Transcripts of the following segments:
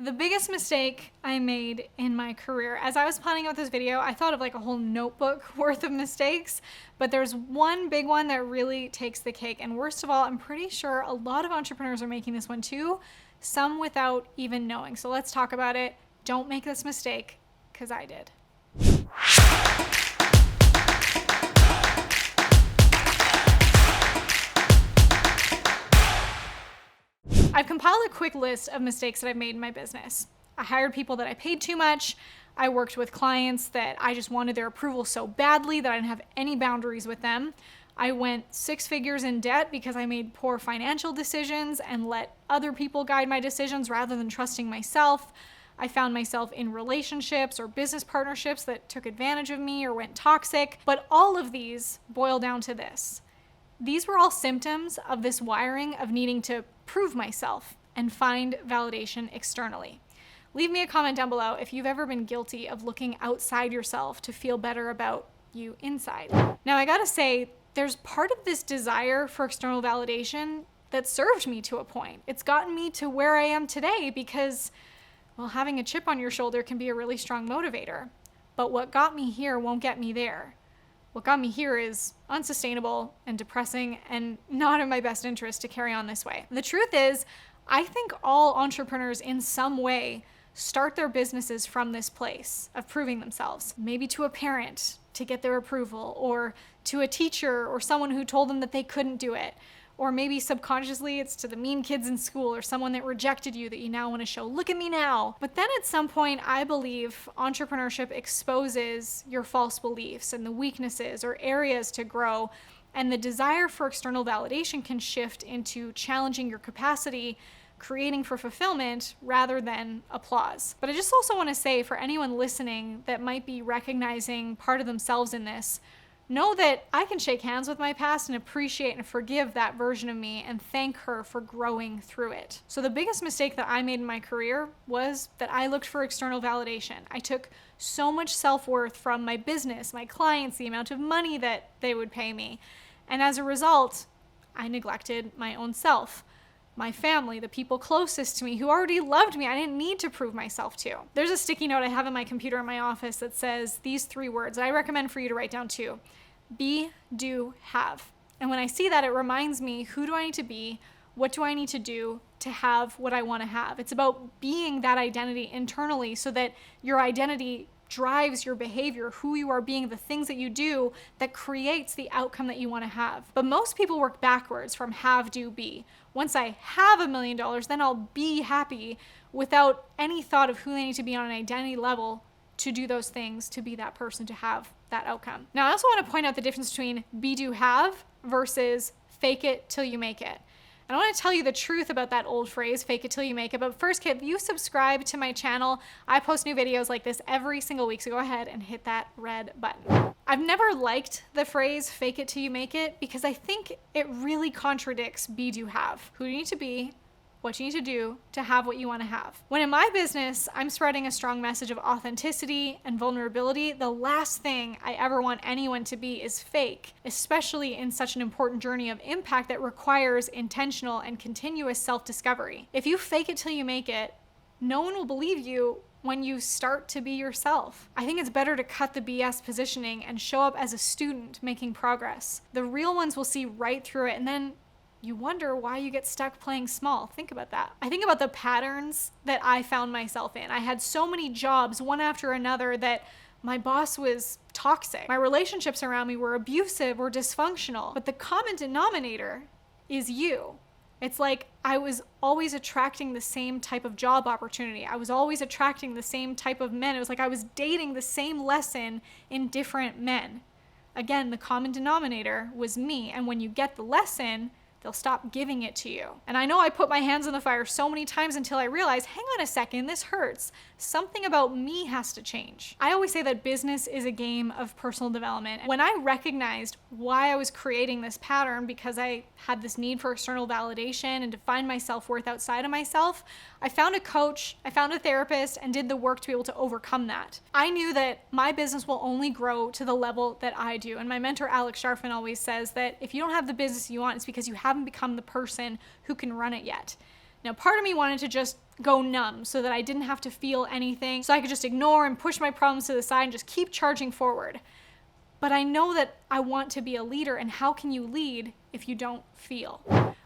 The biggest mistake I made in my career, as I was planning out this video, I thought of like a whole notebook worth of mistakes, but there's one big one that really takes the cake. And worst of all, I'm pretty sure a lot of entrepreneurs are making this one too, some without even knowing. So let's talk about it. Don't make this mistake, because I did. I've compiled a quick list of mistakes that I've made in my business. I hired people that I paid too much. I worked with clients that I just wanted their approval so badly that I didn't have any boundaries with them. I went 6 figures in debt because I made poor financial decisions and let other people guide my decisions rather than trusting myself. I found myself in relationships or business partnerships that took advantage of me or went toxic. But all of these boil down to this. These were all symptoms of this wiring of needing to prove myself and find validation externally. Leave me a comment down below if you've ever been guilty of looking outside yourself to feel better about you inside. Now, I gotta say, there's part of this desire for external validation that served me to a point. It's gotten me to where I am today because, well, having a chip on your shoulder can be a really strong motivator. But what got me here won't get me there. What got me here is unsustainable and depressing and not in my best interest to carry on this way. The truth is, I think all entrepreneurs in some way start their businesses from this place of proving themselves, maybe to a parent to get their approval, or to a teacher or someone who told them that they couldn't do it. Or maybe subconsciously it's to the mean kids in school or someone that rejected you that you now want to show, look at me now. But then at some point, I believe entrepreneurship exposes your false beliefs and the weaknesses or areas to grow. And the desire for external validation can shift into challenging your capacity, creating for fulfillment rather than applause. But I just also want to say, for anyone listening that might be recognizing part of themselves in this, know that I can shake hands with my past and appreciate and forgive that version of me and thank her for growing through it. So the biggest mistake that I made in my career was that I looked for external validation. I took so much self-worth from my business, my clients, the amount of money that they would pay me. And as a result, I neglected my own self, my family, the people closest to me who already loved me. I didn't need to prove myself to. There's a sticky note I have in my computer in my office that says these 3 words that I recommend for you to write down too. Be, do, have. And when I see that, it reminds me, who do I need to be? What do I need to do to have what I want to have? It's about being that identity internally so that your identity drives your behavior, who you are being, the things that you do that creates the outcome that you want to have. But most people work backwards from have, do, be. Once I have $1 million, then I'll be happy without any thought of who they need to be on an identity level to do those things, to be that person, to have that outcome. Now, I also want to point out the difference between be, do, have versus fake it till you make it. And I want to tell you the truth about that old phrase, fake it till you make it. But first, if you subscribe to my channel, I post new videos like this every single week, so go ahead and hit that red button. I've never liked the phrase fake it till you make it because I think it really contradicts be, do, have. Who do you need to be? What you need to do to have what you want to have. When in my business, I'm spreading a strong message of authenticity and vulnerability, the last thing I ever want anyone to be is fake, especially in such an important journey of impact that requires intentional and continuous self-discovery. If you fake it till you make it, no one will believe you when you start to be yourself. I think it's better to cut the BS positioning and show up as a student making progress. The real ones will see right through it, and then you wonder why you get stuck playing small. Think about that. I think about the patterns that I found myself in. I had so many jobs, one after another, that my boss was toxic. My relationships around me were abusive or dysfunctional. But the common denominator is you. It's like I was always attracting the same type of job opportunity. I was always attracting the same type of men. It was like I was dating the same lesson in different men. Again, the common denominator was me. And when you get the lesson, they'll stop giving it to you. And I know I put my hands in the fire so many times until I realized, hang on a second, this hurts. Something about me has to change. I always say that business is a game of personal development. When I recognized why I was creating this pattern, because I had this need for external validation and to find my self-worth outside of myself, I found a coach, I found a therapist, and did the work to be able to overcome that. I knew that my business will only grow to the level that I do. And my mentor, Alex Sharfin, always says that if you don't have the business you want, it's because you haven't become the person who can run it yet. Now, part of me wanted to just go numb so that I didn't have to feel anything, so I could just ignore and push my problems to the side and just keep charging forward. But I know that I want to be a leader, and how can you lead if you don't feel?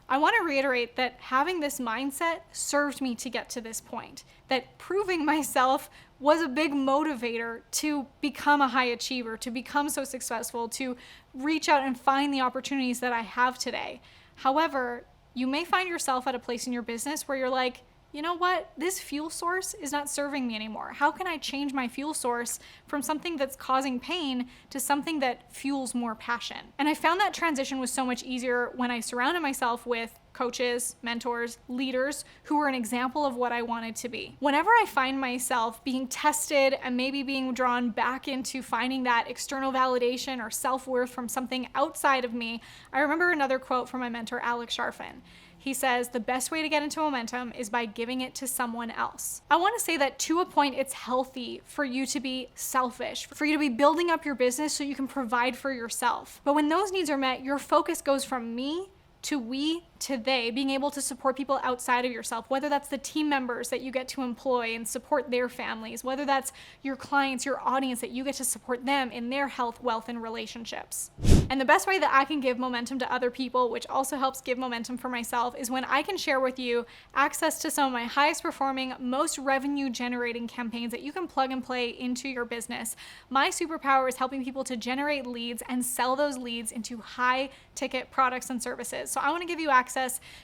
I want to reiterate that having this mindset served me to get to this point, that proving myself was a big motivator to become a high achiever, to become so successful, to reach out and find the opportunities that I have today. However, you may find yourself at a place in your business where you're like, you know what, this fuel source is not serving me anymore. How can I change my fuel source from something that's causing pain to something that fuels more passion? And I found that transition was so much easier when I surrounded myself with coaches, mentors, leaders who were an example of what I wanted to be. Whenever I find myself being tested and maybe being drawn back into finding that external validation or self-worth from something outside of me, I remember another quote from my mentor, Alex Sharfin. He says, the best way to get into momentum is by giving it to someone else. I want to say that to a point, it's healthy for you to be selfish, for you to be building up your business so you can provide for yourself. But when those needs are met, your focus goes from me to we to they, being able to support people outside of yourself, whether that's the team members that you get to employ and support their families, whether that's your clients, your audience, that you get to support them in their health, wealth, and relationships. And the best way that I can give momentum to other people, which also helps give momentum for myself, is when I can share with you access to some of my highest performing, most revenue generating campaigns that you can plug and play into your business. My superpower is helping people to generate leads and sell those leads into high ticket products and services. So I want to give you access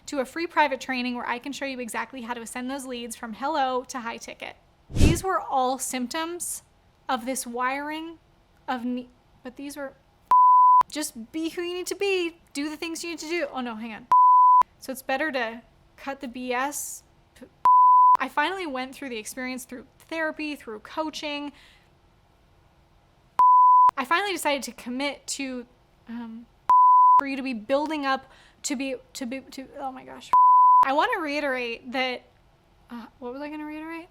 to a free private training where I can show you exactly how to send those leads from hello to high ticket. These were all symptoms of this wiring of but these were just be who you need to be, do the things you need to do. Oh no, hang on. So it's better to cut the BS. I finally went through the experience through therapy, through coaching. I finally decided to commit to for you to be building up to oh my gosh. I want to reiterate that what was I going to reiterate?